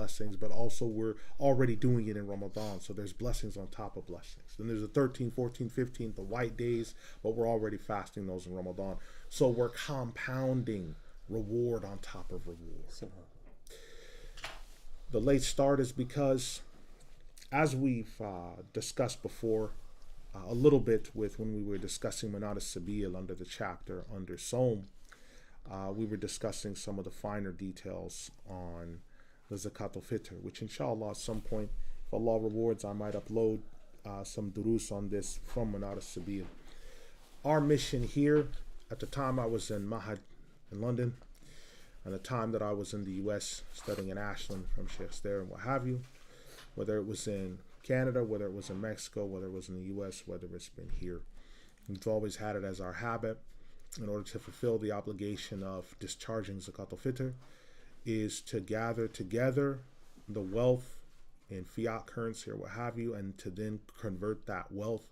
blessings, but also we're already doing it in Ramadan. So there's blessings on top of blessings. Then there's the 13th, 14th, 15th, the white days, but we're already fasting those in Ramadan. So we're compounding reward on top of reward. The late start is because, as we've discussed before, a little bit with when we were discussing Manat al-Sabil under the chapter under Som, we were discussing some of the finer details on the Zakat al-Fitr, which inshallah at some point, if Allah rewards, I might upload some durus on this from Manat al-Sabil. Our mission here, at the time I was in Mahad in London, and the time that I was in the US studying in Ashland from Sheikhs there and what have you, whether it was in Canada, whether it was in Mexico, whether it was in the US, whether it's been here. We've always had it as our habit, in order to fulfill the obligation of discharging Zakat al-Fitr, is to gather together the wealth in fiat currency or what have you, and to then convert that wealth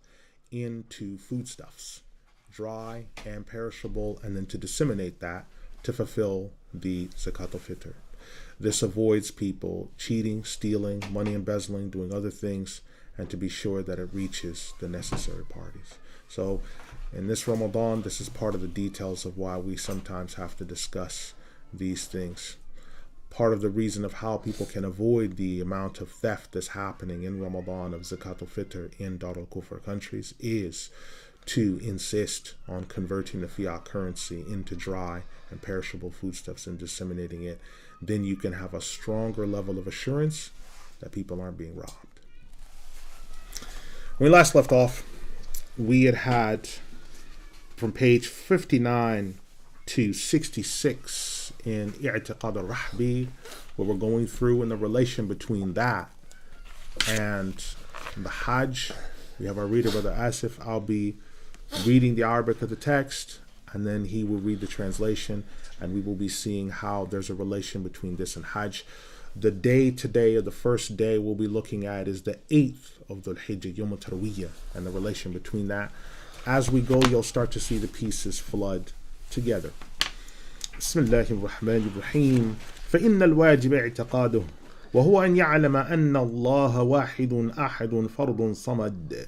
into foodstuffs, dry and perishable, and then to disseminate that to fulfill the Zakat al-Fitr. This avoids people cheating, stealing, money embezzling, doing other things, and to be sure that it reaches the necessary parties. So in this Ramadan, this is part of the details of why we sometimes have to discuss these things. Part of the reason of how people can avoid the amount of theft that's happening in Ramadan of Zakat al-Fitr in Dar al-Kufr countries is to insist on converting the fiat currency into dry and perishable foodstuffs and disseminating it. Then you can have a stronger level of assurance that people aren't being robbed. When we last left off, we had from page 59 to 66 in I'tiqad Ar-Rahbi, what we're going through in the relation between that and the Hajj. We have our reader, Brother Asif. I'll be reading the Arabic of the text, and then he will read the translation, and we will be seeing how there's a relation between this and Hajj. The day today, or the first day we'll be looking at, is the 8th of Dhul Hijjah, Yom Tarwiyah, and the relation between that. As we go, you'll start to see the pieces flood together. Bismillah ar-Rahman ar-Rahim. فإن الواجب اعتقاده وهو أن يعلم أن الله واحد أحد فرد صمد.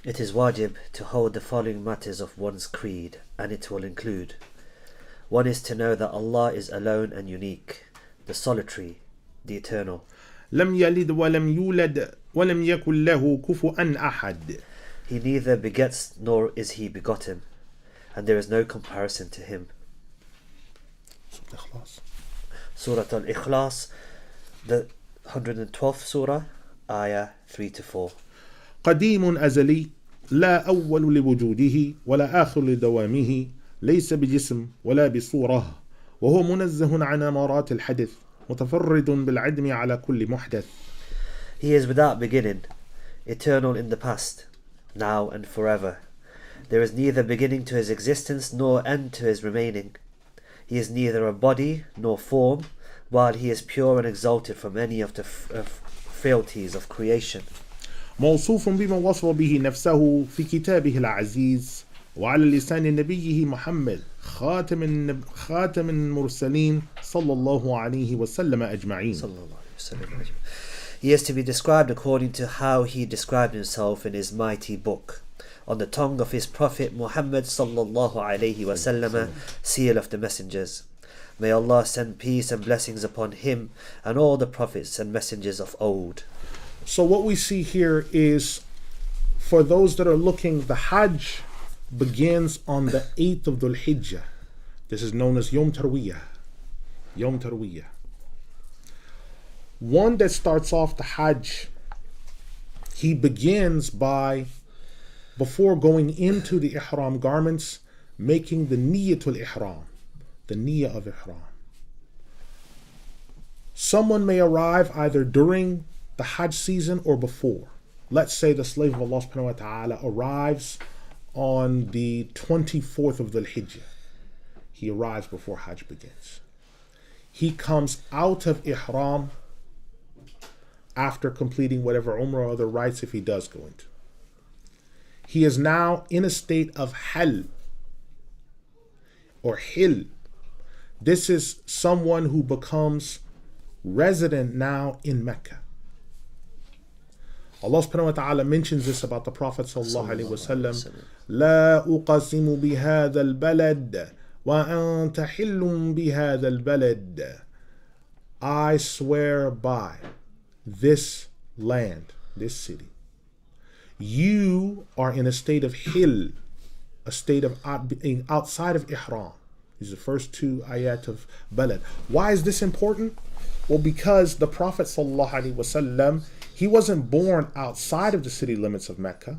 It is wajib to hold the following matters of one's creed, and it will include: one is to know that Allah is alone and unique, the solitary, the eternal. لم يلد ولم يولد ولم يكن له كفوا أحد. He neither begets nor is he begotten, and there is no comparison to him. Surah Al-Ikhlas, the 112th surah, ayah 3-4. قديم أزلي لا أول لوجوده ولا آخر لدوامه ليس بجسم ولا بصورة وهو منزه عن أمارات الحدث متفرد بالعدم على كل محدث. He is without beginning, eternal in the past, now and forever. There is neither beginning to his existence nor end to his remaining. He is neither a body nor form, while he is pure and exalted from any of the frailties of creation. موصوف بما وصف به نفسه في كتابه العزيز وعلى لسان نبيه محمد خاتم المرسلين صلى الله عليه وسلم أجمعين. He is to be described according to how he described himself in his mighty book, on the tongue of his Prophet Muhammad sallallahu alayhi wasallam, seal of the messengers. May Allah send peace and blessings upon him and all the prophets and messengers of old. So what we see here is, for those that are looking, the Hajj begins on the 8th of Dhul Hijjah. This is known as Yom Tarwiyah. Yom Tarwiyah. One that starts off the Hajj, he begins by, before going into the Ihram garments, making the Niyyatul Ihram, the Niyyah of Ihram. Someone may arrive either during the Hajj season or before. Let's say the slave of Allah subhanahu wa ta'ala arrives on the 24th of Dhul Hijjah. He arrives before Hajj begins. He comes out of Ihram after completing whatever Umrah or other rites, if he does go into. He is now in a state of Hal or Hil. This is someone who becomes resident now in Mecca. Allah subhanahu wa ta'ala mentions this about the Prophet sallallahu alaihi wasallam. لا أقسم بهذا البلد وأنت حل بهذا البلد. I swear by this land, this city. You are in a state of hil, a state of being outside of ihram. These are the first two ayat of balad. Why is this important? Well, because the Prophet sallallahu alaihi wasallam, he wasn't born outside of the city limits of Mecca,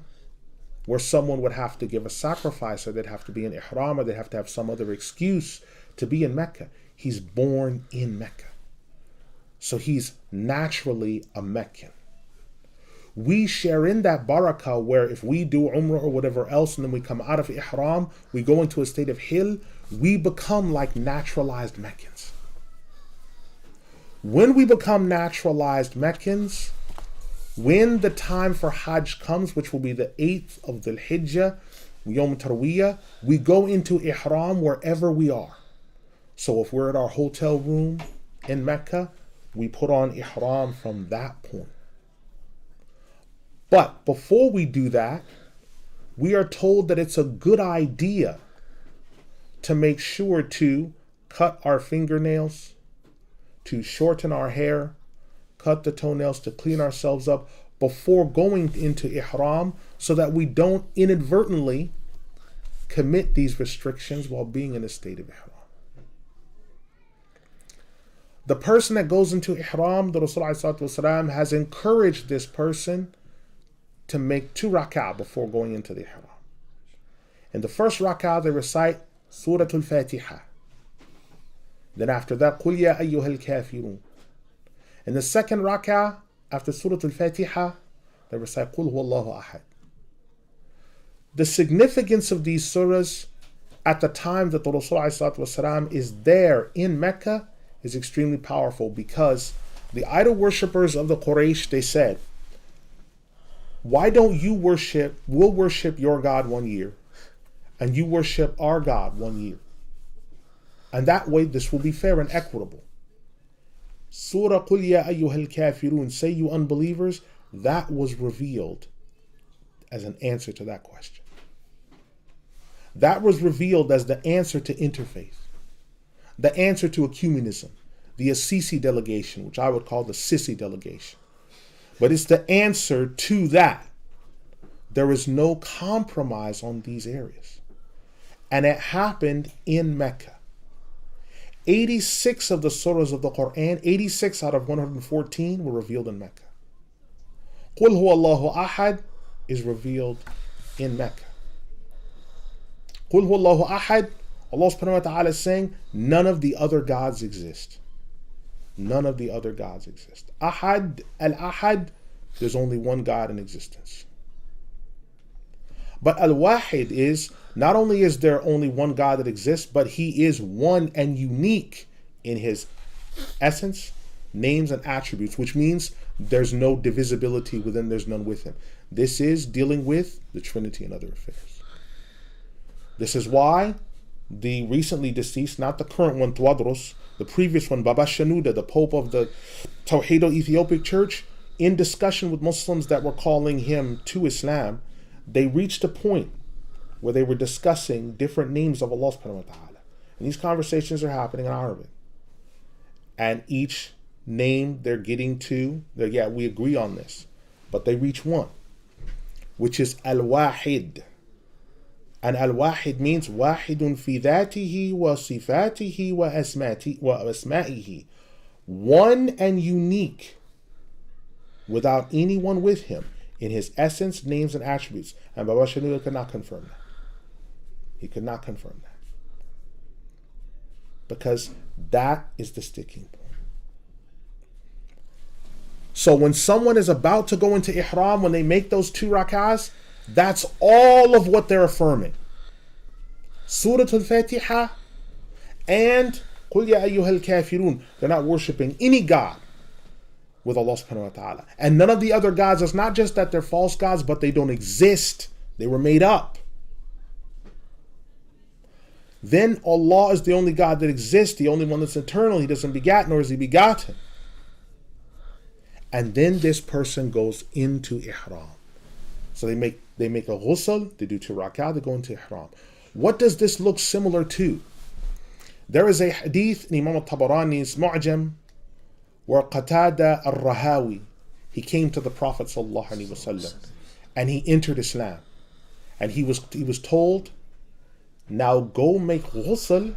where someone would have to give a sacrifice, or they'd have to be in ihram, or they'd have to have some other excuse to be in Mecca. He's born in Mecca. So he's naturally a Meccan. We share in that barakah where if we do umrah or whatever else, and then we come out of ihram, we go into a state of hil, we become like naturalized Meccans. When we become naturalized Meccans, when the time for Hajj comes, which will be the 8th of the Hijjah, Yom Tarwiyah, we go into ihram wherever we are. So if we're at our hotel room in Mecca, we put on ihram from that point. But before we do that, we are told that it's a good idea to make sure to cut our fingernails, to shorten our hair, cut the toenails, to clean ourselves up before going into ihram, so that we don't inadvertently commit these restrictions while being in a state of ihram. The person that goes into ihram, the Rasul has encouraged this person to make 2 rak'ah before going into the ihram. In the first rak'ah, they recite Surah Al-Fatiha. Then after that, قُلْ يَا أَيُّهَا الْكَافِرُونَ. In the second rak'ah, after Surah Al-Fatiha, they recite قُلْ هُوَ اللَّهُ أَحَدٌ. The significance of these surahs at the time that the Rasul is there in Mecca is extremely powerful, because the idol worshippers of the Quraysh, they said, why don't you worship, we'll worship your God 1 year, and you worship our God 1 year. And that way this will be fair and equitable. Surah قُلْ يَا أَيُّهَا الْكَافِرُونَ, say you unbelievers, that was revealed as an answer to that question. That was revealed as the answer to interfaith, the answer to ecumenism, the Assisi delegation, which I would call the Sissi delegation. But it's the answer to that. There is no compromise on these areas. And it happened in Mecca. 86 of the surahs of the Qur'an, 86 out of 114 were revealed in Mecca. قُلْ هُوَ اللَّهُ أَحَدٌ is revealed in Mecca. قُلْ هُوَ اللَّهُ أَحَدٌ, Allah subhanahu wa ta'ala is saying, none of the other gods exist. None of the other gods exist. Ahad, al-Ahad, there's only one God in existence. But al-Wahid is, not only is there only one God that exists, but he is one and unique in his essence, names, and attributes, which means there's no divisibility within, there's none with him. This is dealing with the Trinity and other affairs. This is why the recently deceased, not the current one, Tuadros, the previous one, Baba Shenouda, the Pope of the Tawhido-Ethiopic Church, in discussion with Muslims that were calling him to Islam, they reached a point where they were discussing different names of Allah subhanahu wa ta'ala. And these conversations are happening in Arabic. And each name they're getting to, yeah, we agree on this. But they reach one, which is Al-Wahid. And Al-Wahid means Wahidun fi dhatihi wa sifatihi wa asma'ihi. One and unique, without anyone with him, in his essence, names, and attributes. And Baba Shenouda could not confirm that. He could not confirm that. Because that is the sticking point. So when someone is about to go into ihram, when they make those 2 rak'ahs, that's all of what they're affirming. Surah Al-Fatiha and قُلْ يَا أَيُّهَا الْكَافِرُونَ. They're not worshipping any God with Allah subhanahu wa ta'ala. And none of the other gods, it's not just that they're false gods, but they don't exist. They were made up. Then Allah is the only God that exists, the only one that's eternal. He doesn't begat, nor is he begotten. and then this person goes into ihram. So they make a ghusl, they do 2 rak'ah, they go into ihram. What does this look similar to? There is a hadith in Imam al-Tabarani's Mu'jam where Qatada Ar-Rahbi, he came to the Prophet ﷺ and he entered Islam. And he was told, now go make ghusl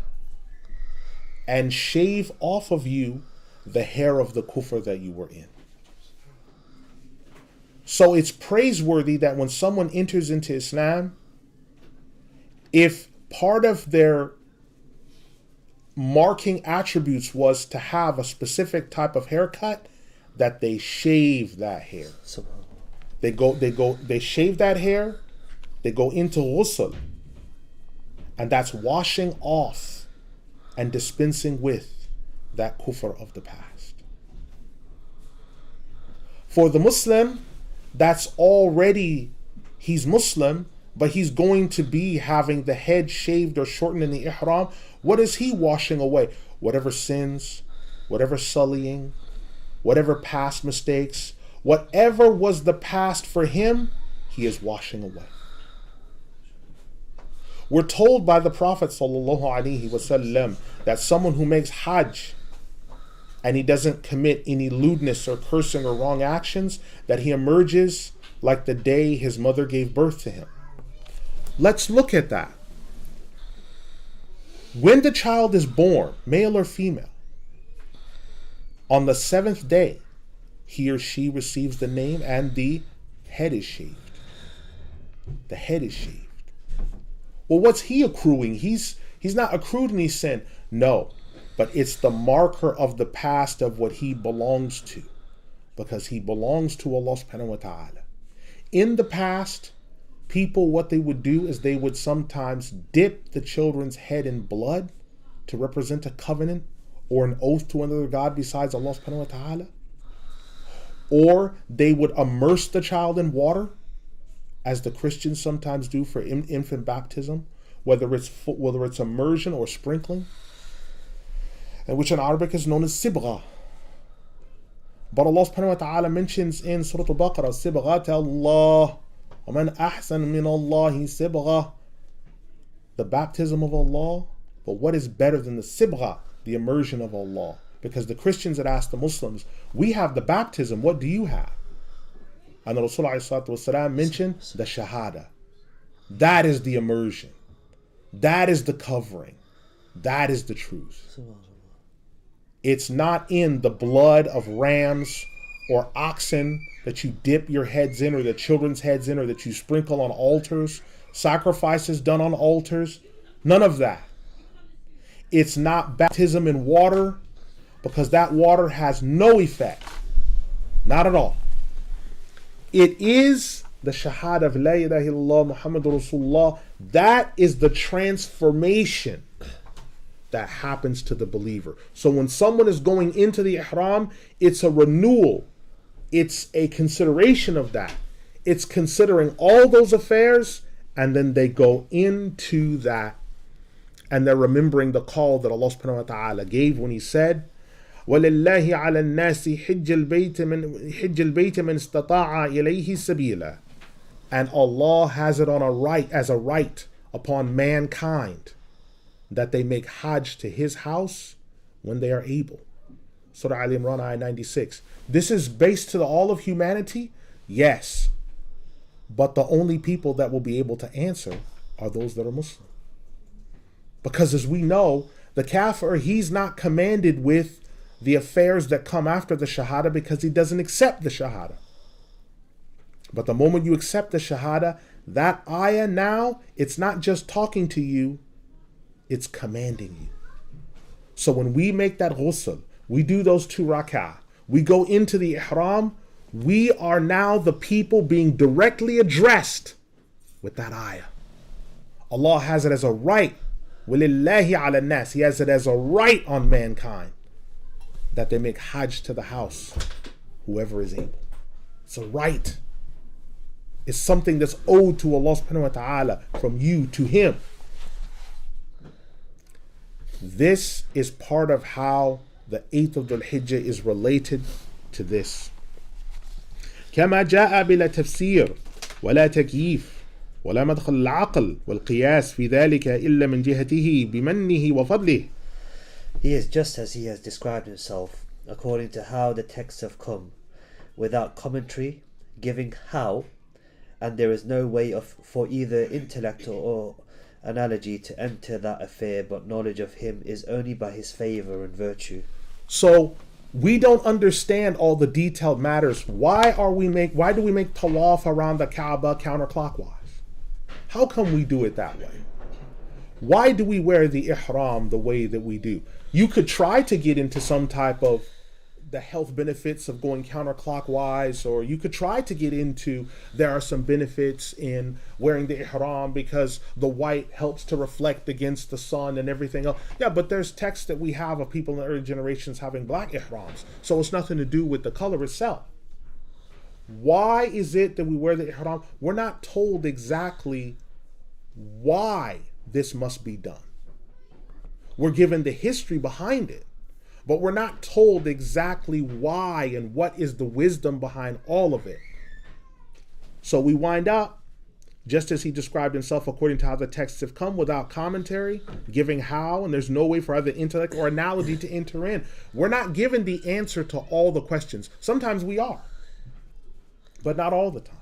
and shave off of you the hair of the kufr that you were in. So it's praiseworthy that when someone enters into Islam, if part of their marking attributes was to have a specific type of haircut, that they shave that hair. They shave that hair, they go into ghusl, and that's washing off and dispensing with that kufr of the past. For the Muslim, that's already, he's Muslim, but he's going to be having the head shaved or shortened in the ihram. What is he washing away? Whatever sins, whatever sullying, whatever past mistakes, whatever was the past for him, he is washing away. We're told by the Prophet ﷺ that someone who makes hajj and he doesn't commit any lewdness or cursing or wrong actions, that he emerges like the day his mother gave birth to him. Let's look at that. When the child is born, male or female, on the 7th day, he or she receives the name and the head is shaved. The head is shaved. Well, what's he accruing? He's not accrued any sin. No, but it's the marker of the past of what he belongs to, because he belongs to Allah subhanahu wa ta'ala. In the past, people, what they would do is they would sometimes dip the children's head in blood to represent a covenant or an oath to another God besides Allah subhanahu wa ta'ala. Or they would immerse the child in water, as the Christians sometimes do for infant baptism, whether it's immersion or sprinkling, and which in Arabic is known as sibgha. But Allah subhanahu wa ta'ala mentions in Surah Al-Baqarah, sibghat Allah, وَمَنْ أَحْسَنُ مِنَ اللَّهِ sibgha, the baptism of Allah. But what is better than the sibgha, the immersion of Allah? Because the Christians had asked the Muslims, we have the baptism, what do you have? And the Rasulullah mentioned the shahada. That is the immersion. That is the covering. That is the truth. It's not in the blood of rams or oxen that you dip your heads in, or the children's heads in, or that you sprinkle on altars, sacrifices done on altars. None of that. It's not baptism in water, because that water has no effect. Not at all. It is the shahada of La ilaha illallah Muhammadur Rasulullah. That is the transformation that happens to the believer. So when someone is going into the ihram, it's a renewal. It's a consideration of that. It's considering all those affairs, and then they go into that, and they're remembering the call that Allah subhanahu wa ta'ala gave when he said, وَلِلَّهِ عَلَى النَّاسِ حِجَّ الْبَيْتِ مَنْ اسْتَطَاعَ إِلَيْهِ سَبِيلًا. And Allah has it on as a right upon mankind that they make hajj to his house when they are able. Surah Al-Imran, ayah 96. This is based to all of humanity? Yes. But the only people that will be able to answer are those that are Muslim. Because as we know, the kafir, he's not commanded with the affairs that come after the shahada, because he doesn't accept the shahada. But the moment you accept the shahada, that ayah now, it's not just talking to you, it's commanding you. So when we make that ghusl, we do those 2 rak'ah, we go into the ihram, we are now the people being directly addressed with that ayah. Allah has it as a right. وَلِلَّهِ عَلَى النَّاسِ. He has it as a right on mankind that they make hajj to the house, whoever is able. It's a right. It's something that's owed to Allah subhanahu wa ta'ala, from you to him. This is part of how the 8th of Dhul Hijjah is related to this. كما جاء بلا تفسير ولا تكييف ولا مدخل العقل والقياس في ذلك إلا من جهته بمنه وفضله. He is just as he has described himself, according to how the texts have come, without commentary, giving how, and there is no way for either intellect or analogy to enter that affair, but knowledge of him is only by his favour and virtue. So we don't understand all the detailed matters. Why do we make tawaf around the Kaaba counterclockwise? How come we do it that way? Why do we wear the ihram the way that we do? You could try to get into some type of the health benefits of going counterclockwise, or you could try to get into there are some benefits in wearing the ihram because the white helps to reflect against the sun and everything else. Yeah, but there's texts that we have of people in the early generations having black ihrams, so it's nothing to do with the color itself. Why is it that we wear the ihram? We're not told exactly why this must be done. We're given the history behind it, but we're not told exactly why and what is the wisdom behind all of it. So we wind up, just as he described himself according to how the texts have come, without commentary, giving how, and there's no way for either intellect or analogy to enter in. We're not given the answer to all the questions. Sometimes we are, but not all the time.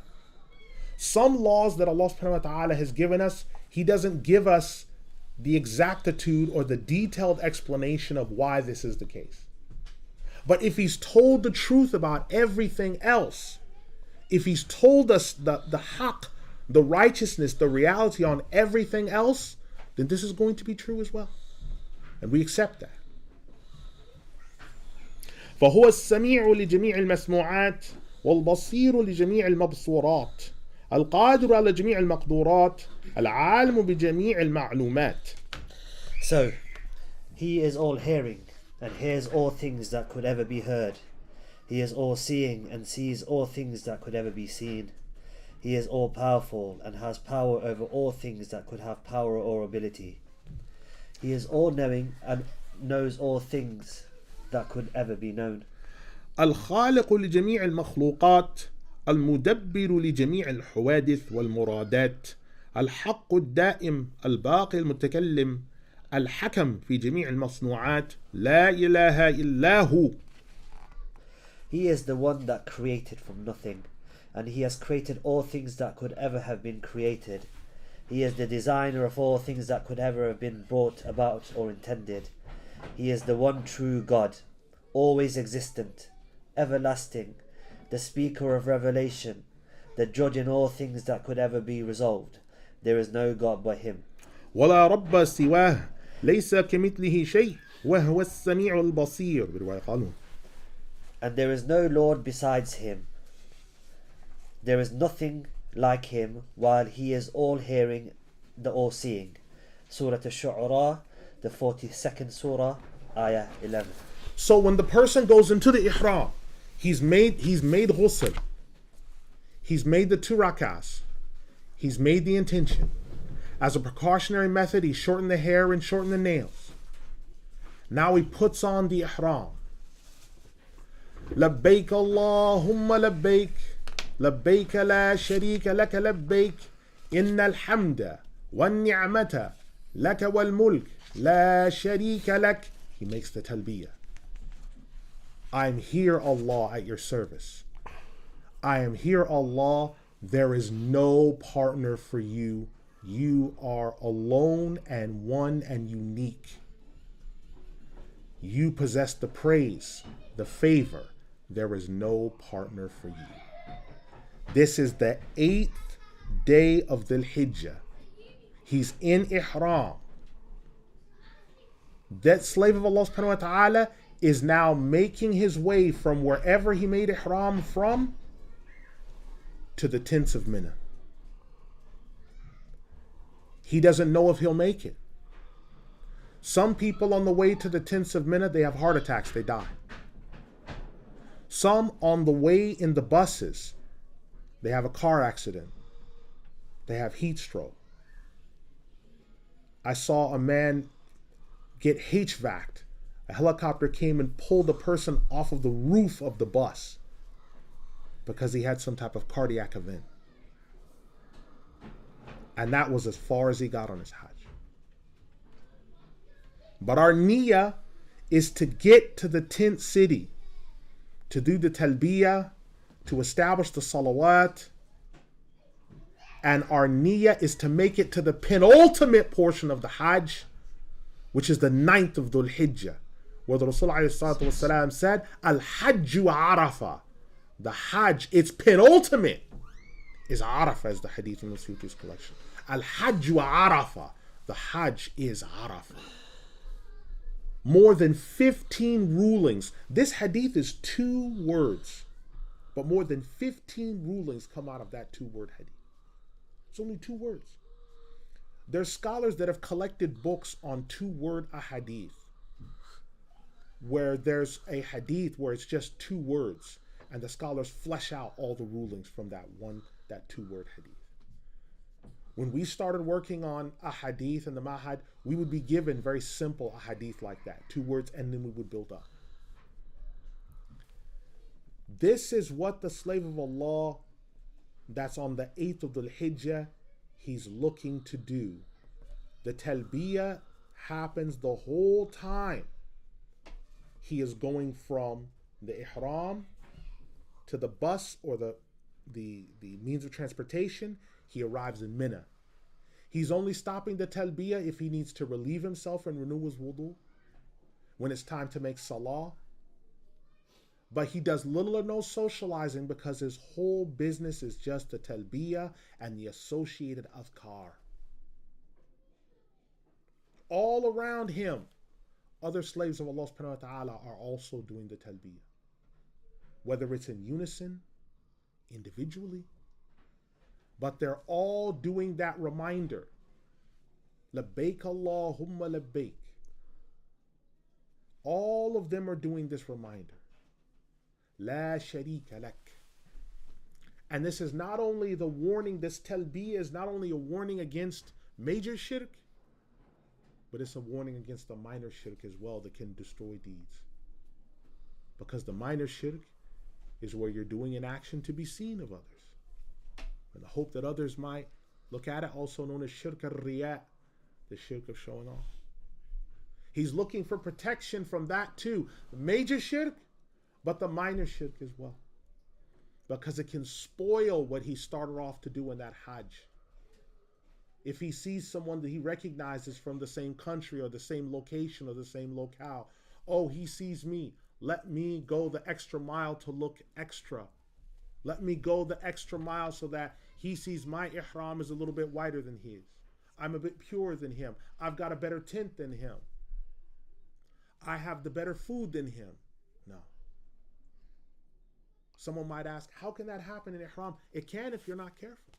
Some laws that Allah subhanahu wa ta'ala has given us, He doesn't give us the exactitude or the detailed explanation of why this is the case. But if He's told the truth about everything else, if He's told us the haqq, the righteousness, the reality on everything else, then this is going to be true as well. And we accept that. فهو السميع لجميع المسموعات والبصير لجميع المبصورات القادر على جميع المقدورات العالم بجميع المعلومات. So, He is all hearing and hears all things that could ever be heard. He is all seeing and sees all things that could ever be seen. He is all powerful and has power over all things that could have power or ability. He is all knowing and knows all things that could ever be known. الخالق لجميع المخلوقات المدبر لجميع الحوادث والمرادات الحق الدائم الباقي المتكلم الحكم في جميع المصنوعات لا إله إلا هو. He is the one that created from nothing, and He has created all things that could ever have been created. He is the designer of all things that could ever have been brought about or intended. He is the one true God, always existent, everlasting, the speaker of revelation, the judge in all things that could ever be resolved. There is no God but Him. ولا رب سواه ليس كمثله شيء وهو السميع البصير برواية قانون. And there is no Lord besides Him. There is nothing like Him, while He is all hearing, the all seeing. Surah Al-Shu'ara, the 42nd Surah, Ayah 11. So when the person goes into the ihram, he's made ghusl, he's made the 2 rakahs, he's made the intention. As a precautionary method, he shortened the hair and shortened the nails. Now he puts on the ihram. لبيك اللهم لبيك لبيك لا شريك لك لبيك إن الحمد والنعمة لك والملك لا شريك لك. He makes the talbiyah. I'm here, Allah, at your service. I am here, Allah. There is no partner for you. You are alone and one and unique. You possess the praise, the favor. There is no partner for you. This is the 8th day of Dhul Hijjah. He's in ihram. That slave of Allah subhanahu wa ta'ala is now making his way from wherever he made ihram from to the tents of Mina. He doesn't know if he'll make it. Some people on the way to the tents of Mina, they have heart attacks, they die. Some on the way in the buses, they have a car accident. They have heat stroke. I saw a man get HVAC'd. A helicopter came and pulled the person off of the roof of the bus. because he had some type of cardiac event. And that was as far as he got on his Hajj. But our niyyah is to get to the 10th city, to do the talbiyah, to establish the salawat. And our niyyah is to make it to the penultimate portion of the Hajj, which is the 9th of Dhul Hijjah, where the Rasul ﷺ said, Al-Hajju Arafah. The Hajj, its penultimate, is Arafah, as the hadith in the Suyuti's collection. Al-Hajju Arafah. The Hajj is Arafah. More than 15 rulings. This hadith is 2 words, but more than 15 rulings come out of that 2-word hadith. It's only 2 words. There's scholars that have collected books on 2-word ahadith, where there's a hadith where it's just 2 words, and the scholars flesh out all the rulings from that 2-word hadith. When we started working on a hadith and the mahad, we would be given very simple ahadith like that, 2 words, and then we would build up. This is what the slave of Allah that's on the 8th of Dhul Hijjah, he's looking to do. The talbiyah happens the whole time. He is going from the ihram to the bus or the means of transportation. He arrives in Mina. He's only stopping the talbiyah if he needs to relieve himself and renew his wudu, when it's time to make salah. But he does little or no socializing because his whole business is just the talbiyah and the associated adhkar. All around him, other slaves of Allah subhanahu wa ta'ala are also doing the talbiyah. Whether it's in unison, individually, but they're all doing that reminder. Labbaik Allahumma labbaik. All of them are doing this reminder. La sharika lak. And this is not only the warning, this talbiyah is not only a warning against major shirk, but it's a warning against the minor shirk as well that can destroy deeds. Because the minor shirk is where you're doing an action to be seen of others, and the hope that others might look at it, also known as shirk al-riya, the shirk of showing off. He's looking for protection from that too. The major shirk, but the minor shirk as well. Because it can spoil what he started off to do in that Hajj. If he sees someone that he recognizes from the same country or the same location or the same locale, oh, he sees me. Let me go the extra mile to look extra. Let me go the extra mile so that he sees my ihram is a little bit wider than his. I'm a bit purer than him. I've got a better tent than him. I have the better food than him. No. Someone might ask, how can that happen in ihram? It can if you're not careful.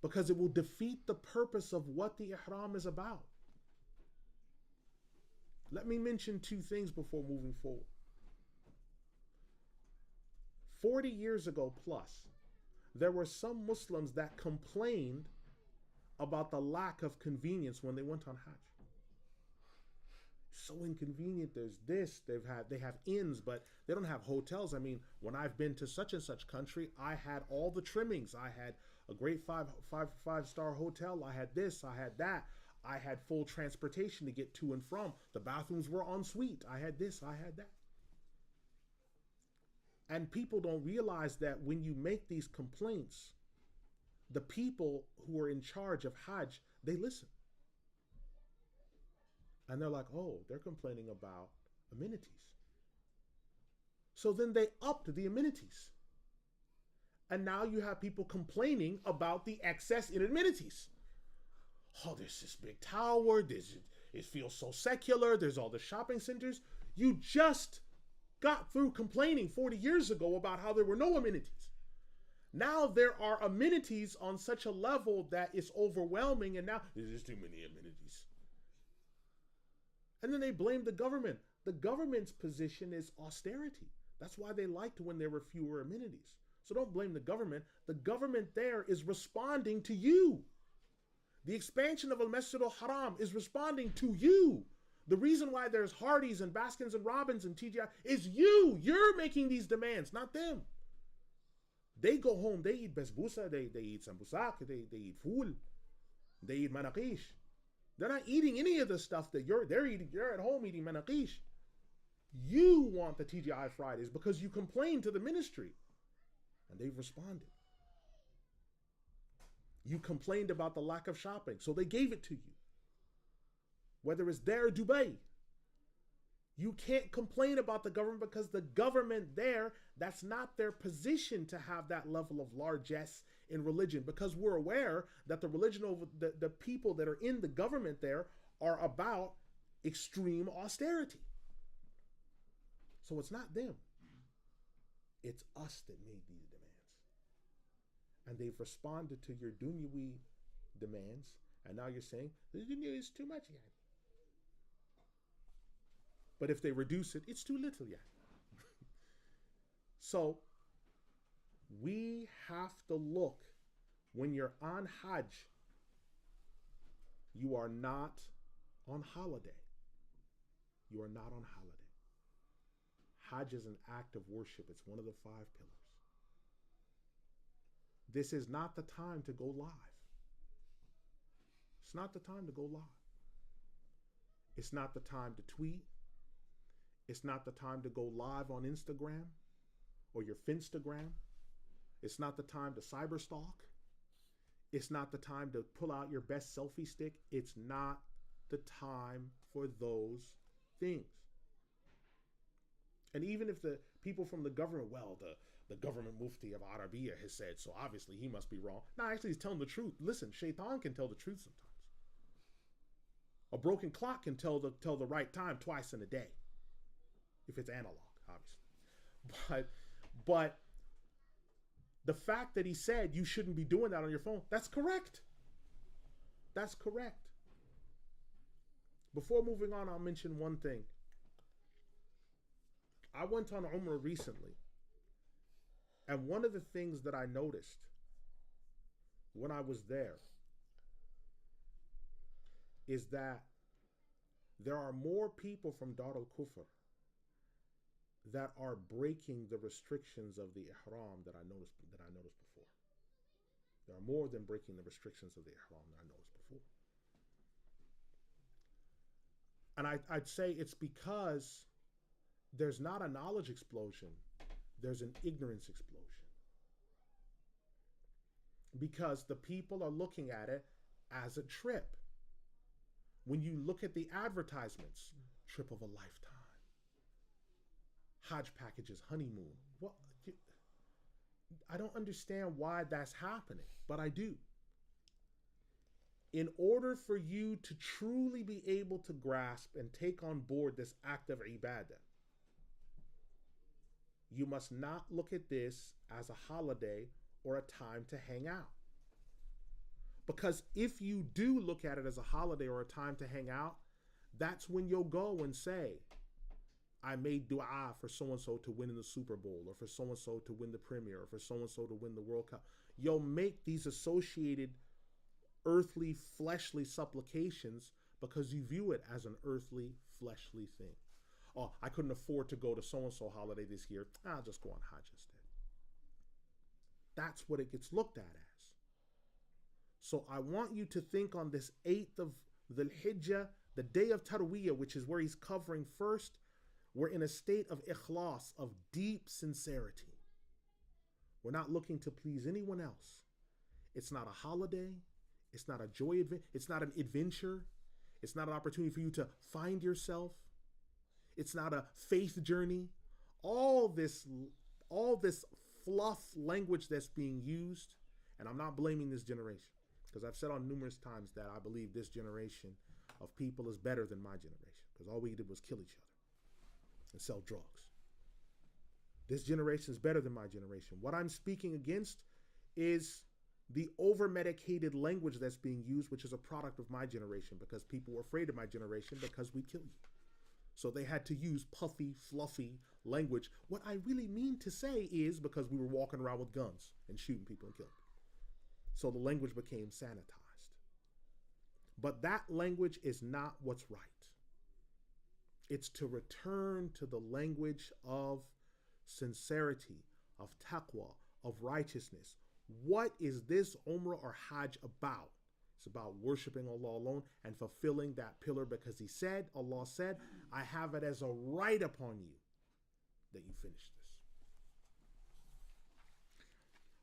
Because it will defeat the purpose of what the ihram is about. Let me mention 2 things before moving forward. 40 years ago plus, there were some Muslims that complained about the lack of convenience when they went on Hajj. So inconvenient. There's this. They have inns, but they don't have hotels. I mean, when I've been to such and such country, I had all the trimmings. I had a great five-star hotel. I had this. I had that. I had full transportation to get to and from. The bathrooms were en suite. I had this. I had that. And people don't realize that when you make these complaints, the people who are in charge of Hajj, they listen. And they're like, oh, they're complaining about amenities. So then they upped the amenities. And now you have people complaining about the excess in amenities. Oh, there's this big tower. It feels so secular. There's all the shopping centers. You just got through complaining 40 years ago about how there were no amenities. Now there are amenities on such a level that it's overwhelming, and now there's just too many amenities. And then they blame the government. The government's position is austerity. That's why they liked when there were fewer amenities. So don't blame the government. The government there is responding to you. The expansion of Al-Masjid al-Haram is responding to you. The reason why there's Hardee's and Baskins and Robbins and TGI is you. You're making these demands, not them. They go home, they eat basbousa, they eat sambusak, they eat fool, they eat manaqish. They're not eating any of the stuff that they're eating. You're at home eating manaqish. You want the TGI Fridays because you complained to the ministry, and they've responded. You complained about the lack of shopping, so they gave it to you. Whether it's there or Dubai, you can't complain about the government because the government there, that's not their position to have that level of largesse in religion, because we're aware that the religion of the people that are in the government there are about extreme austerity. So it's not them. It's us that made these demands. And they've responded to your dunyawi demands, and now you're saying, the dunya is too much, yeah. But if they reduce it, it's too little, yeah. So we have to look, when you're on Hajj, you are not on holiday. You are not on holiday. Hajj is an act of worship. It's one of the 5 pillars. This is not the time to go live. It's not the time to go live. It's not the time to tweet. It's not the time to go live on Instagram or your Finstagram. It's not the time to cyberstalk. It's not the time to pull out your best selfie stick. It's not the time for those things. And even if the people from the government, well, the government mufti of Ar-Rahbi has said, so obviously he must be wrong. No, actually he's telling the truth. Listen, shaitan can tell the truth sometimes. A broken clock can tell the right time twice in a day. If it's analog, obviously. But the fact that he said you shouldn't be doing that on your phone, that's correct. That's correct. Before moving on, I'll mention one thing. I went on Umrah recently, and one of the things that I noticed when I was there is that there are more people from Dar al-Kufr that are breaking the restrictions of the ihram that I noticed before. There are more than breaking the restrictions of the ihram that I noticed before. And I'd say it's because there's not a knowledge explosion, there's an ignorance explosion. Because the people are looking at it as a trip. When you look at the advertisements, trip of a lifetime, Hajj packages, honeymoon. What? I don't understand why that's happening, but I do. In order for you to truly be able to grasp and take on board this act of ibadah, you must not look at this as a holiday or a time to hang out. Because if you do look at it as a holiday or a time to hang out, that's when you'll go and say, I made dua for so-and-so to win in the Super Bowl, or for so-and-so to win the Premier, or for so-and-so to win the World Cup. You'll make these associated earthly, fleshly supplications because you view it as an earthly, fleshly thing. Oh, I couldn't afford to go to so-and-so holiday this year. I'll just go on Hajj instead. That's what it gets looked at as. So I want you to think on this 8th of Dhul Hijjah, the day of Tarwiyah, which is where he's covering first. We're in a state of ikhlas, of deep sincerity. We're not looking to please anyone else. It's not a holiday. It's not a joy event. It's not an adventure. It's not an opportunity for you to find yourself. It's not a faith journey. All this fluff language that's being used, and I'm not blaming this generation, because I've said on numerous times that I believe this generation of people is better than my generation, because all we did was kill each other and sell drugs. This generation is better than my generation. What I'm speaking against is the over-medicated language that's being used, which is a product of my generation, because people were afraid of my generation because we'd kill you. So they had to use puffy, fluffy language. What I really mean to say is because we were walking around with guns and shooting people and killing people. So the language became sanitized. But that language is not what's right. It's to return to the language of sincerity, of taqwa, of righteousness. What is this Umrah or Hajj about? It's about worshiping Allah alone and fulfilling that pillar, because He said, Allah said, I have it as a right upon you that you finish this.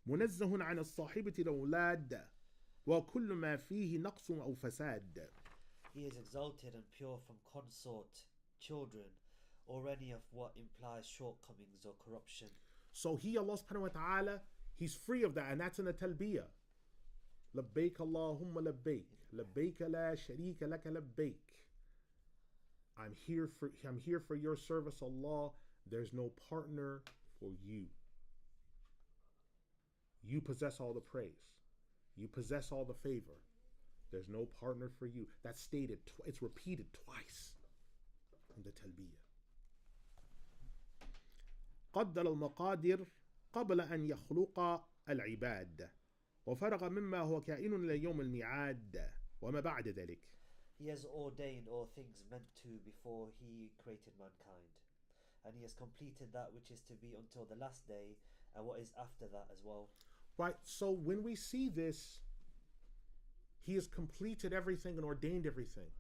منزه عن الصاحبة الأولاد وكل ما فيه نقص أو فساد. He is exalted and pure from consort, children, or any of what implies shortcomings or corruption. So He, Allah subhanahu wa ta'ala, He's free of that, and that's in the talbiyah. لبيك اللهم لبيك لبيك لا شريك لك لبيك. I'm here for your service, Allah. There's no partner for you. You possess all the praise. You possess all the favor. There's no partner for you. That's stated, it's repeated twice in the talbiyah. قدر المقادير قبل أن يخلق العباد وفرغ مما هو كائن إلى يوم الميعاد وما بعد ذلك. He has ordained all things meant to before He created mankind, and He has completed that which is to be until the last day and what is after that as well. Right, so when we see this, He has completed everything and ordained everything.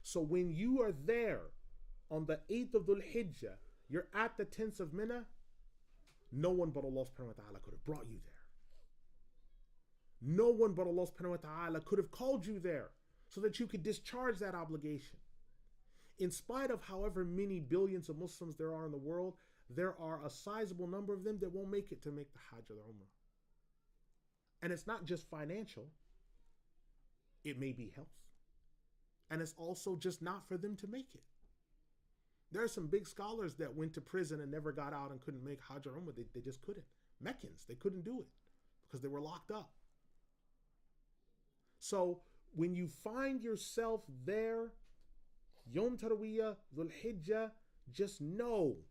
So when you are there on the 8th of Dhul Hijjah, you're at the tents of Mina, no one but Allah subhanahu wa ta'ala could have brought you there. No one but Allah subhanahu wa ta'ala could have called you there so that you could discharge that obligation. In spite of however many billions of Muslims there are in the world, there are a sizable number of them that won't make it to make the Hajj or the Umrah. And it's not just financial. It may be health. And it's also just not for them to make it. There are some big scholars that went to prison and never got out and couldn't make Hajj or Umrah. They just couldn't. Meccans, they couldn't do it because they were locked up. So when you find yourself there, Yom Tarwiyah, Dhul Hijjah, just know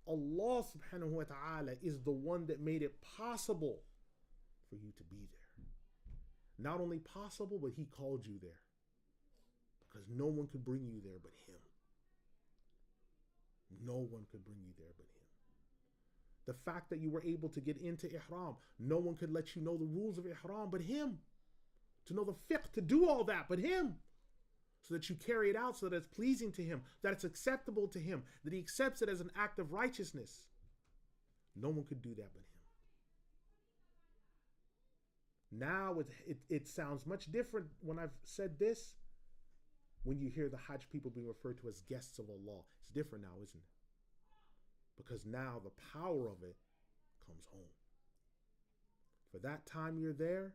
Allah subhanahu wa ta'ala is the one that made it possible for you to be there. Not only possible, but He called you there. Because no one could bring you there but Him. No one could bring you there but Him. The fact that you were able to get into Ihram, no one could let you know the rules of Ihram but Him. To know the fiqh, to do all that but Him. So that you carry it out so that it's pleasing to Him, that it's acceptable to Him, that He accepts it as an act of righteousness. No one could do that but Him. Now it sounds much different when I've said this. When you hear the Hajj people being referred to as guests of Allah, it's different now, isn't it? Because now the power of it comes home. For that time you're there,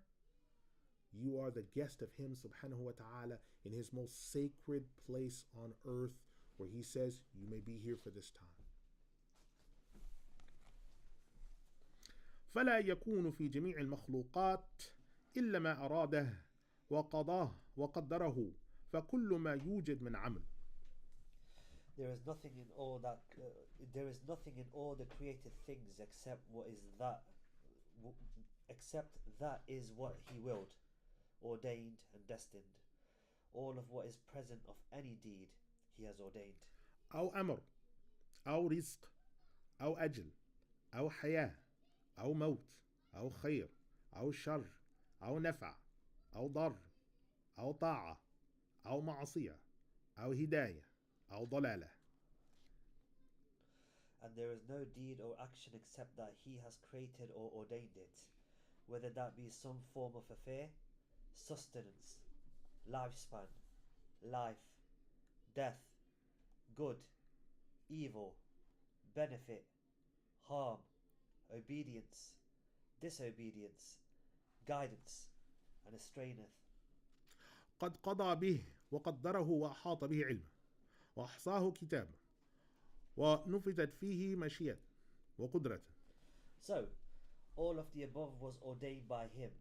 you are the guest of Him subhanahu wa ta'ala in His most sacred place on earth, where He says, you may be here for this time. فلا يكون في جميع المخلوقات إلا ما أراده وقضاه وقدره فكل ما يوجد من عمل. There is nothing in all the created things except that is what He willed, ordained and destined. All of what is present of any deed He has ordained. أو أمر أو رزق أو أجل أو حياة أو موت أو خير أو شر أو نفع أو ضر أو طاعة أو معصية أو هداية أو ضلالة. And there is no deed or action except that He has created or ordained it, whether that be some form of affair, sustenance, lifespan, life, death, good, evil, benefit, harm, obedience, disobedience, guidance, and estrangement. قد قضى به وقدره وأحاط به علمه وأحصاه كتابه ونفذت فيه مشيئته وقدرته. So, all of the above was ordained by Him,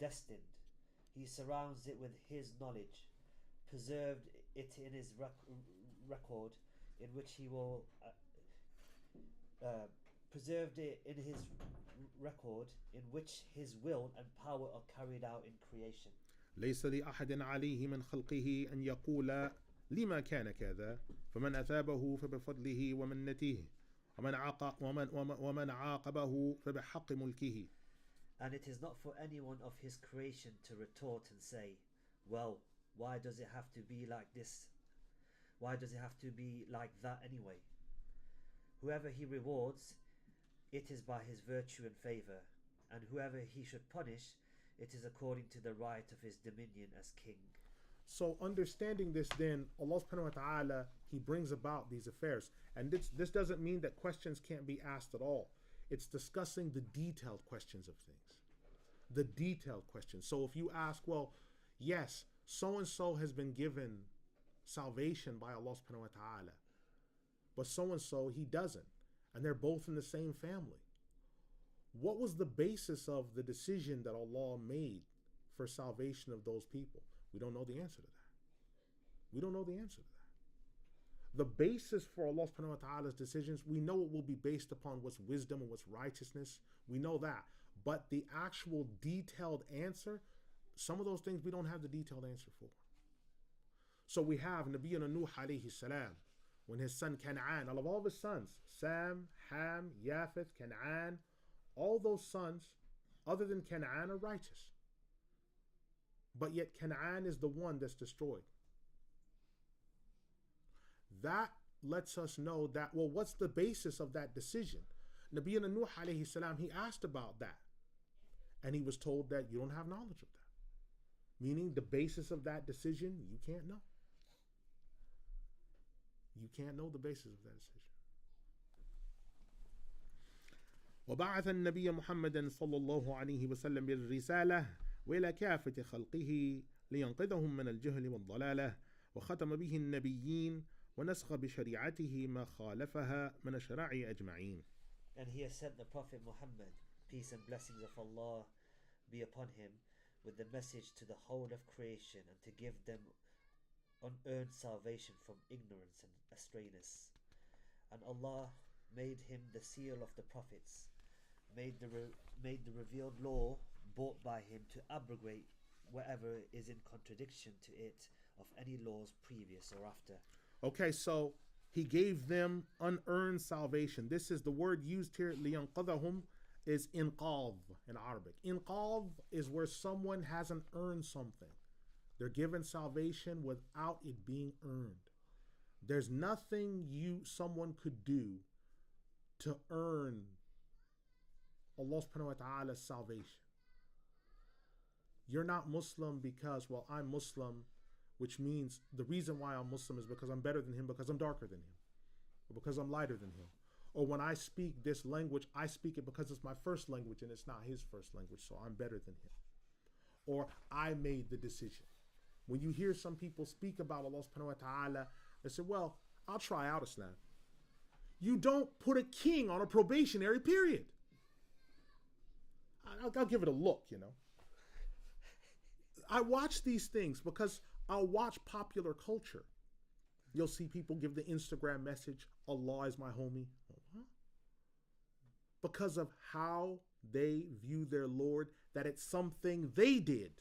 destined. He surrounds it with His knowledge, preserved it in His record, in which He will preserved it in His record, in which His will and power are carried out in creation. ليس لأحد عليه من خلقه أن يقول لما كان كذا فمن أثابه فبفضله ومنته ومن عاقبه فبحق ملكه. And it is not for anyone of his creation to retort and say, well, why does it have to be like this? Why does it have to be like that anyway? Whoever he rewards, it is by his virtue and favour, and whoever he should punish, it is according to the right of his dominion as king. So understanding this, then Allah subhanahu wa ta'ala, he brings about these affairs. And this doesn't mean that questions can't be asked at all. It's discussing the detailed questions of things. The detailed questions. So if you ask, well, yes, so-and-so has been given salvation by Allah subhanahu wa ta'ala, but so-and-so, he doesn't. And they're both in the same family. What was the basis of the decision that Allah made for salvation of those people? We don't know the answer to that. We don't know the answer to that. The basis for Allah subhanahu wa ta'ala's decisions, we know it will be based upon what's wisdom and what's righteousness. We know that. But the actual detailed answer, some of those things we don't have the detailed answer for. So we have Nabiyyuna Nuh alayhi salam, when his son Canaan, out of all of his sons, Sam, Ham, Japheth, Canaan, all those sons, other than Canaan, are righteous. But yet Canaan is the one that's destroyed. That lets us know that, well, what's the basis of that decision? Nabiyyuna Nuh alayhi salam, he asked about that. And he was told that you don't have knowledge of that. Meaning the basis of that decision, you can't know. You can't know the basis of that decision. وبعث النبي محمد صلى الله عليه وسلم بالرسالة وإلى كافة خلقه لينقذهم من الجهل والضلالة وختم به النبيين ونسخ بشريعته ما خالفها من الشرائع أجمعين. And he has sent the Prophet Muhammad, peace and blessings of Allah be upon him, with the message to the whole of creation and to give them unearned salvation from ignorance and astrayness. And Allah made him the seal of the prophets, made the revealed law brought by him to abrogate whatever is in contradiction to it of any laws previous or after. Okay, so he gave them unearned salvation. This is the word used here, لِيَنْقَذَهُمْ, is inqadh in Arabic. Inqadh is where someone hasn't earned something. They're given salvation without it being earned. There's nothing someone could do to earn Allah subhanahu wa ta'ala's salvation. You're not Muslim because, well, I'm Muslim, which means the reason why I'm Muslim is because I'm better than him, because I'm darker than him, or because I'm lighter than him. Or when I speak this language, I speak it because it's my first language and it's not his first language, so I'm better than him. Or I made the decision. When you hear some people speak about Allah subhanahu wa ta'ala, they say, well, I'll try out Islam. You don't put a king on a probationary period. I'll give it a look, you know. I watch these things because I'll watch popular culture. You'll see people give the Instagram message, Allah is my homie. Huh? Because of how they view their Lord, that it's something they did,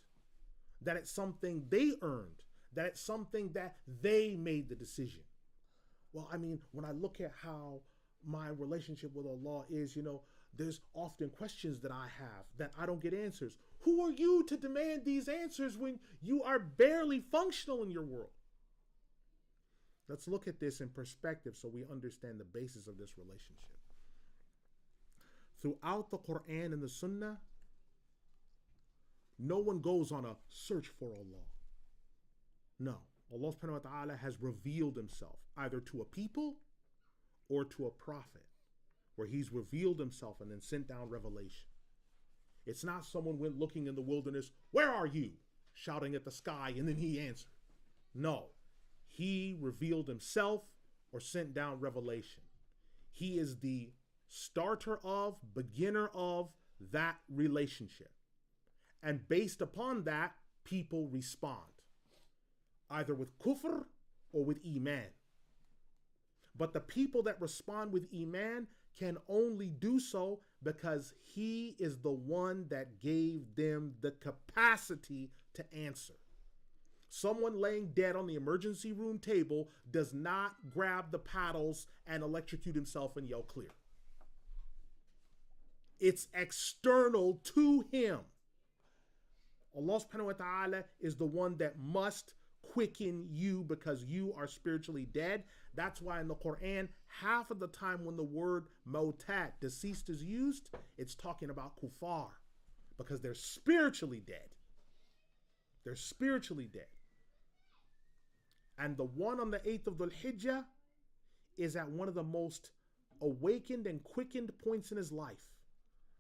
that it's something they earned, that it's something that they made the decision. Well, I mean, when I look at how my relationship with Allah is, you know, there's often questions that I have that I don't get answers. Who are you to demand these answers when you are barely functional in your world? Let's look at this in perspective so we understand the basis of this relationship. Throughout the Qur'an and the Sunnah, no one goes on a search for Allah. No. Allah subhanahu wa ta'ala has revealed himself either to a people or to a prophet, where he's revealed himself and then sent down revelation. It's not someone went looking in the wilderness, where are you? Shouting at the sky, and then he answered. No. He revealed himself or sent down revelation. He is the starter of, beginner of that relationship. And based upon that, people respond, either with kufr or with Iman. But the people that respond with Iman can only do so because he is the one that gave them the capacity to answer. Someone laying dead on the emergency room table does not grab the paddles and electrocute himself and yell clear. It's external to him. Allah subhanahu wa ta'ala is the one that must quicken you because you are spiritually dead. That's why in the Qur'an, half of the time when the word motat, deceased, is used, it's talking about kuffar because they're spiritually dead. They're spiritually dead. And the one on the 8th of Dhul Hijjah is at one of the most awakened and quickened points in his life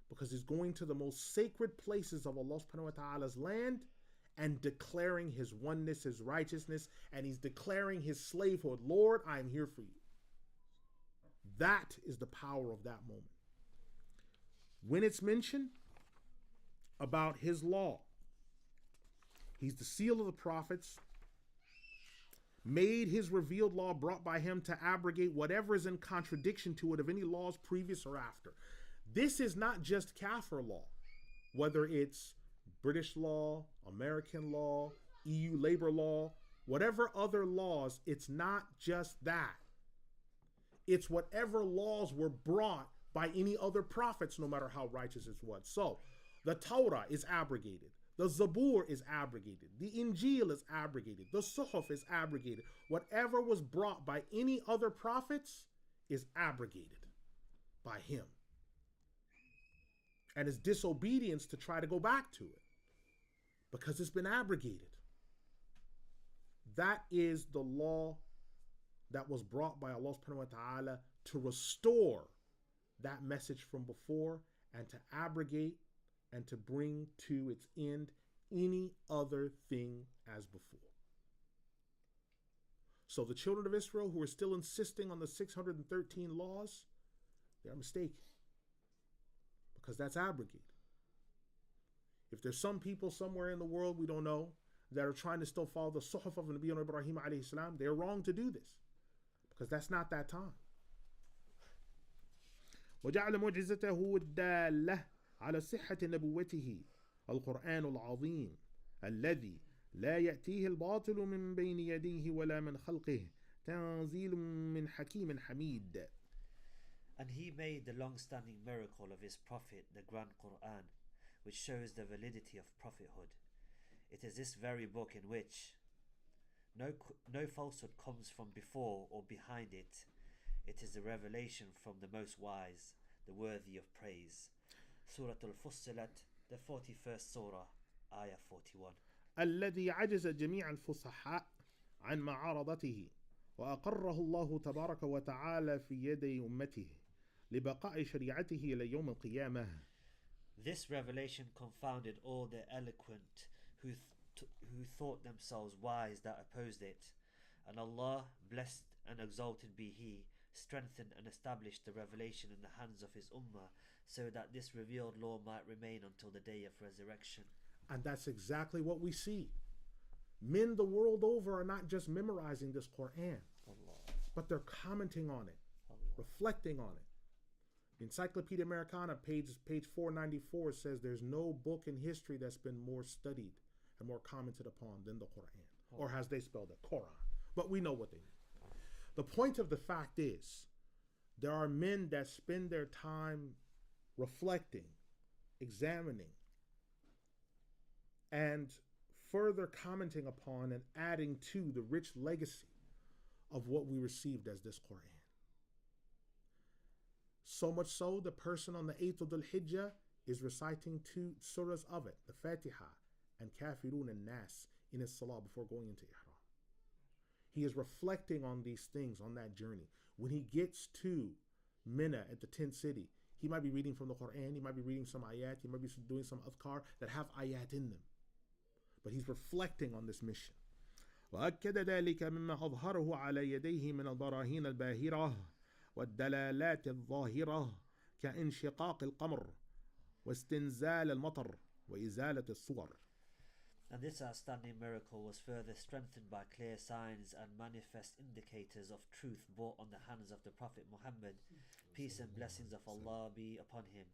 because he's going to the most sacred places of Allah subhanahu wa ta'ala's land and declaring his oneness, his righteousness, and he's declaring his slavehood. Lord, I am here for you. That is the power of that moment. When it's mentioned about his law, he's the seal of the prophets, made his revealed law brought by him to abrogate whatever is in contradiction to it of any laws previous or after. This is not just Kafir law, whether it's British law, American law, EU labor law, whatever other laws, it's not just that. It's whatever laws were brought by any other prophets, no matter how righteous it was. So the Torah is abrogated. The Zabur is abrogated. The Injil is abrogated. The Suhuf is abrogated. Whatever was brought by any other prophets is abrogated by him. And it's disobedience to try to go back to it because it's been abrogated. That is the law that was brought by Allah subhanahu wa ta'ala to restore that message from before and to abrogate and to bring to its end any other thing as before. So the children of Israel who are still insisting on the 613 laws, they are mistaken because that's abrogated. If there's some people somewhere in the world we don't know that are trying to still follow the Suhuf of Nabi Ibrahim alayhi salam, they're wrong to do this because that's not that time. وجعل معجزته الدالة على صحة نبوته القرآن العظيم الذي لا يأتيه الباطل من بين يديه ولا من خلقه تنزيل من حكيم حميد. And he made the long-standing miracle of his prophet, the Grand Qur'an, which shows the validity of prophethood. It is this very book in which no falsehood comes from before or behind it. It is the revelation from the Most Wise, the worthy of praise. Surah Al-Fussilat, the 41st Surah, Ayah 41. الذي عجز جميع الفصحاء عن معارضته وأقره الله تبارك وتعالى في يدي أمته لبقاء شريعته إلى يوم القيامة. This revelation confounded all the eloquent who thought themselves wise that opposed it, and Allah, blessed and exalted be He, strengthened and established the revelation in the hands of His Ummah so that this revealed law might remain until the day of resurrection. And that's exactly what we see. Men the world over are not just memorizing this Qur'an, Allah. but they're commenting on it, Allah. reflecting on it. Encyclopedia Americana, page 494, says there's no book in history that's been more studied and more commented upon than the Qur'an. Or as they spelled it, Quran. But we know what they mean. The point of the fact is, there are men that spend their time reflecting, examining, and further commenting upon and adding to the rich legacy of what we received as this Qur'an. So much so, the person on the 8th of Dhul Hijjah is reciting 2 surahs of it, the Fatiha and Kafirun and Nas, in his salah before going into Ihram. He is reflecting on these things on that journey. When he gets to Mina at the tent city, he might be reading from the Qur'an, he might be reading some ayat, he might be doing some adhkar that have ayat in them. But he's reflecting on this mission. وأكد ذلك مما أظهره على يديه من البراهين الباهرة والدلالات الظاهرة كانشقاق القمر واستنزال المطر وإزالة الصور. And this outstanding miracle was further strengthened by clear signs and manifest indicators of truth brought on the hands of the Prophet Muhammad, peace and blessings of Allah be upon him,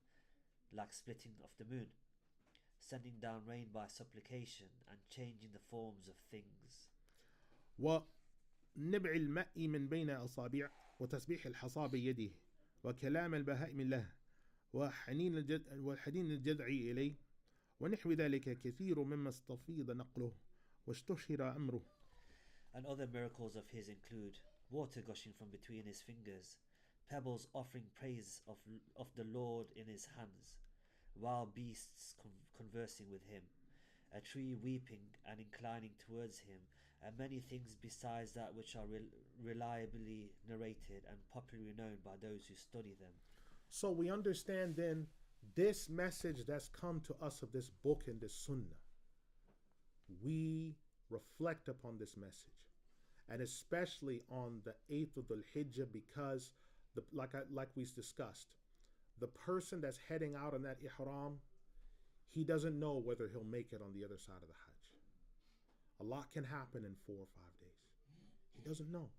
like splitting of the moon, sending down rain by supplication, and changing the forms of things. ونبع الماء من بين أصابع وتسبيح الحصى بيده وكلام البهائم له وحنين الجذع إليه ونحو ذلك كثير مما استفيض نقله واشتهر أمره. And other miracles of his include water gushing from between his fingers, pebbles offering praise of the Lord in his hands, wild beasts conversing with him, a tree weeping and inclining towards him, and many things besides that which are reliably narrated and popularly known by those who study them. So we understand then this message that's come to us of this book and this sunnah. We reflect upon this message, and especially on the 8th of the Hijjah, because like we discussed, the person that's heading out on that ihram, he doesn't know whether he'll make it on the other side of the Hajj. A lot can happen in 4 or 5 days. He doesn't know.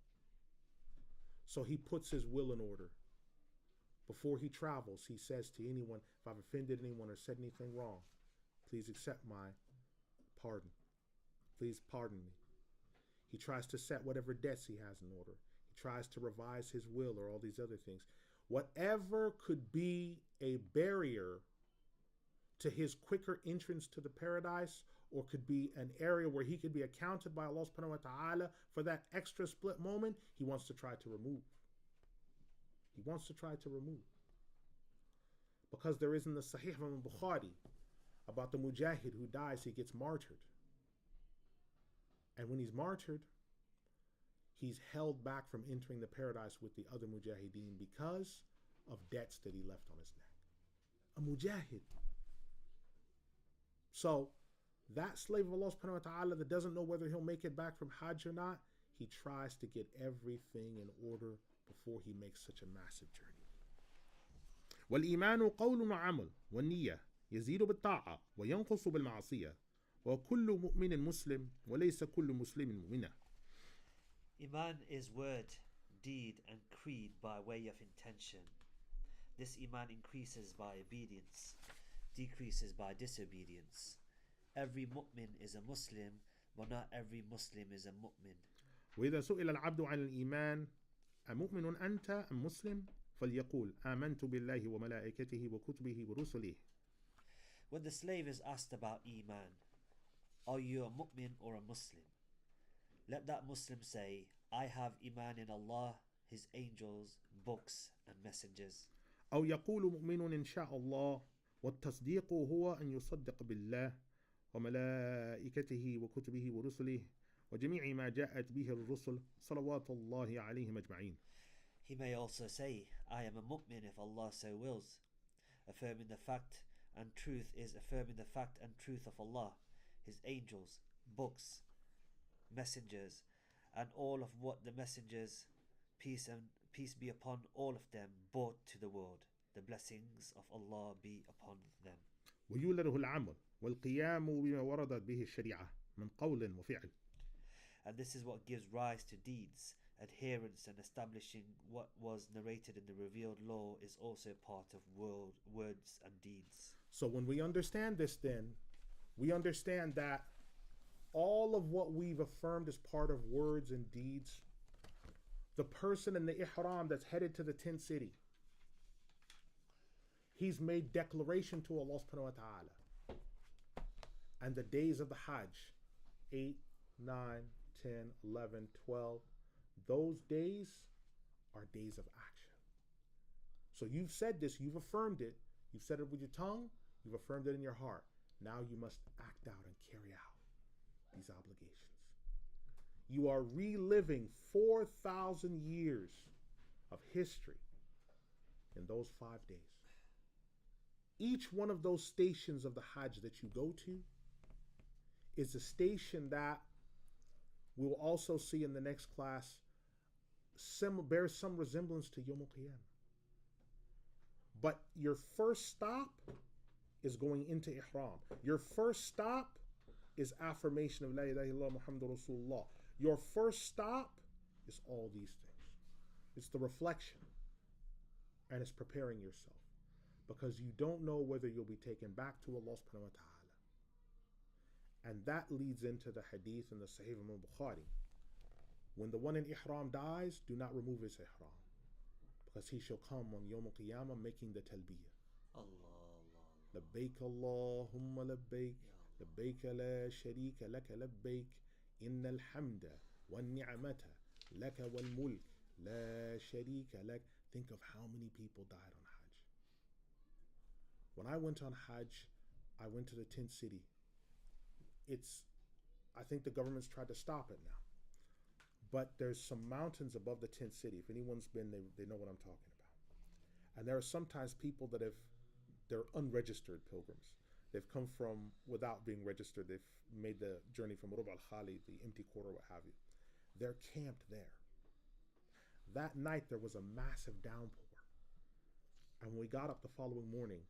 So he puts his will in order. Before he travels, he says to anyone, if I've offended anyone or said anything wrong, please accept my pardon. Please pardon me. He tries to set whatever debts he has in order. He tries to revise his will or all these other things. Whatever could be a barrier to his quicker entrance to the paradise, or could be an area where he could be accounted by Allah subhanahu wa ta'ala for that extra split moment, he wants to try to remove. He wants to try to remove. Because there is in the Sahih of al-Bukhari about the mujahid who dies, he gets martyred. And when he's martyred, he's held back from entering the paradise with the other mujahideen because of debts that he left on his neck. A mujahid. So that slave of Allah subhanahu wa ta'ala that doesn't know whether he'll make it back from Hajj or not, he tries to get everything in order before he makes such a massive journey. والإيمان قول وعمل والنية يزيد بالطاعة وينقص بالمعصية وكل مؤمن مسلم وليس كل مسلم مؤمنا. Iman is word, deed and creed by way of intention. This Iman increases by obedience, decreases by disobedience. Every mu'min is a Muslim, but not every Muslim is a mu'min. وإذا سئل العبد عن الإيمان أمؤمن أنت أم مسلم فليقول آمنت بالله وملائكته وكتبه ورسله. When the slave is asked about Iman, are you a mu'min or a Muslim? Let that Muslim say, I have Iman in Allah, His angels, books and messengers. أو يقول مؤمن إن شاء الله والتصديق هو أن يصدق بالله وملائكته وكتبه ورسله وجميع ما جاءت به الرسل صلوات الله عليهم أجمعين. He may also say, I am a mu'min if Allah so wills. Affirming the fact and truth is affirming the fact and truth of Allah, His angels, books, messengers, and all of what the messengers, peace be upon all of them, brought to the world. The blessings of Allah be upon them. ويولده العمل والقيام بما وردت به الشريعة من قول وفعل. And this is what gives rise to deeds. Adherence and establishing what was narrated in the revealed law is also part of words and deeds. So when we understand this, then we understand that all of what we've affirmed as part of words and deeds, the person in the ihram that's headed to the tent city, he's made declaration to Allah subhanahu wa ta'ala. And the days of the Hajj, 8, 9, 10, 11, 12, those days are days of action. So you've said this, you've affirmed it, you've said it with your tongue, you've affirmed it in your heart. Now you must act out and carry out these obligations. You are reliving 4,000 years of history in those 5 days. Each one of those stations of the Hajj that you go to is a station that we'll also see in the next class bears some resemblance to Yawm al-Qiyamah. But your first stop is going into ihram. Your first stop is affirmation of La ilaha illallah Muhammadur Rasulullah. Your first stop is all these things. It's the reflection. And it's preparing yourself. Because you don't know whether you'll be taken back to Allah subhanahu wa ta'ala. And that leads into the hadith in the Sahih al-Bukhari. When the one in ihram dies, do not remove his ihram, because he shall come on Yawm al-Qiyamah making the talbiyah. Allah. Labbaik Allahumma labbaik, labbaik la sharika laka labbaik, innal hamda wan ni'mata laka wal mulk la sharika lak. Think of how many people died on Hajj. When I went on Hajj, I went to the tent city. I think the government's tried to stop it now. But there's some mountains above the tent city. If anyone's been, they know what I'm talking about. And there are sometimes people that they're unregistered pilgrims. They've come from without being registered. They've made the journey from Ar.Ahl, the empty quarter, what have you. They're camped there. That night there was a massive downpour. And when we got up the following morning,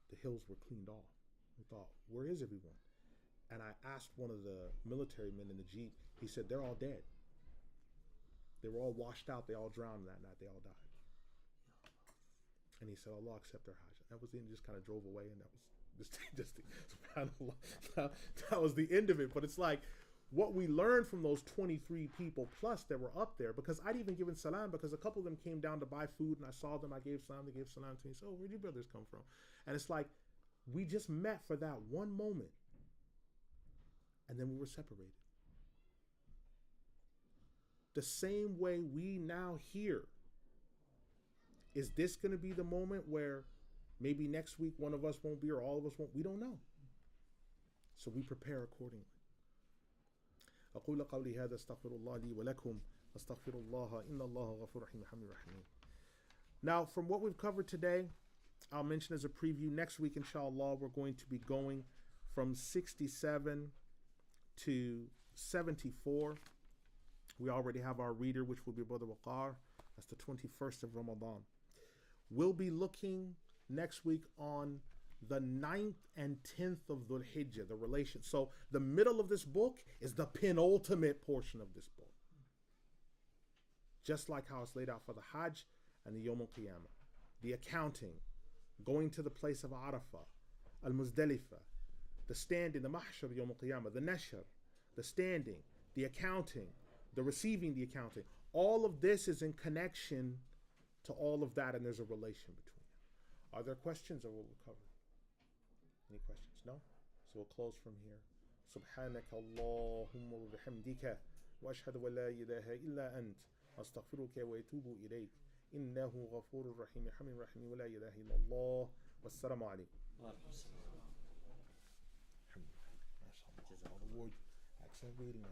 the hills were cleaned off. We thought, where is everyone? And I asked one of the military men in the Jeep. He said, they're all dead. They were all washed out. They all drowned that night. They all died. And he said, Allah accept their Hajj. That was the end. He just kind of drove away, and that was that was the end of it. But it's like what we learned from those 23 people plus that were up there, because I'd even given salam, because a couple of them came down to buy food, and I saw them. I gave salam. They gave salam to me. So, where'd your brothers come from? And it's like we just met for that one moment, and then we were separated. The same way we now hear. Is this going to be the moment where maybe next week one of us won't be or all of us won't? We don't know. So we prepare accordingly. أقول قولي هذا استغفر الله لي ولكم استغفر الله إن الله غفور رحيم حميد رحيم. Now, from what we've covered today, I'll mention as a preview, next week, inshallah, we're going to be going from 67 to 74. We already have our reader, which will be Brother Waqar. That's the 21st of Ramadan. We'll be looking next week on the 9th and 10th of Dhul Hijjah, the relation. So the middle of this book is the penultimate portion of this book. Just like how it's laid out for the Hajj and the Yawm al-Qiyamah. The accounting, going to the place of Arafah, al-Muzdalifah, the standing, the Mahshar, Yawm al-Qiyamah, the Nashr, the standing, the accounting, the receiving the accounting. All of this is in connection to all of that, and there's a relation between them. Are there questions, or will we cover? Any questions? No? So we'll close from here. سبحانك اللهم وبحمدك وأشهد أن لا إله إلا أنت أستغفرك وأتوب إليك إنه غفور رحيم حميد رحيم ولا إله إلا الله والسلام عليكم. Alhamdulillah. All the word accent reading.